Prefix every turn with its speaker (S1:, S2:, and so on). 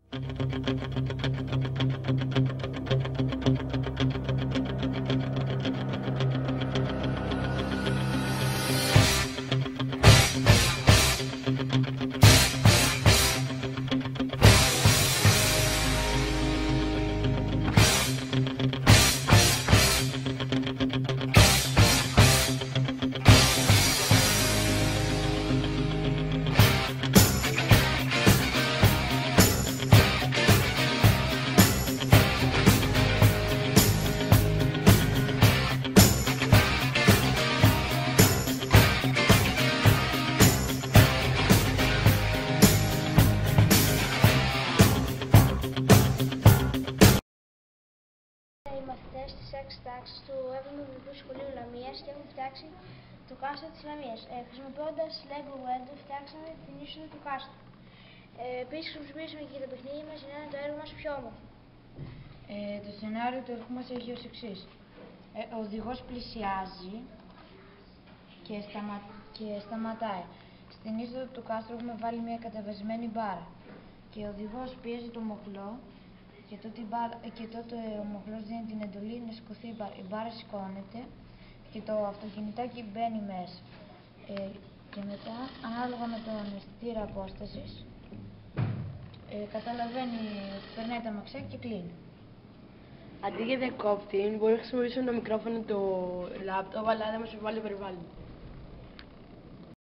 S1: Οι μαθητές της 6ης τάξης του 7ου Δημοτικού Σχολείου Λαμίας και έχουν φτιάξει το κάστρο της Λαμίας. Χρησιμοποιώντας Lego Window φτιάξαμε την είσοδο του κάστρου. Επίσης χρησιμοποιήσαμε και το παιχνίδι μας για να είναι το έργο μας πιο όμορφο.
S2: Το σενάριο του έργου μας έχει ως εξής. Ο οδηγός πλησιάζει και σταματάει. Στην είσοδο του κάστρου έχουμε βάλει μια κατεβασμένη μπάρα και ο οδηγός πιέζει το μοχλό και τότε ο μοχλός δίνει την εντολή να σηκωθεί η μπάρα. Η μπάρα σηκώνεται και το αυτοκινητάκι μπαίνει μέσα. Και μετά, ανάλογα με τον αισθητήρα απόστασης, καταλαβαίνει ότι περνάει τα μαξιά και κλείνει.
S3: Αντί για διακόπτη, μπορεί να χρησιμοποιήσουμε το μικρόφωνο του λάπτοπ, αλλά δεν μας επιβάλλει περιβάλλον.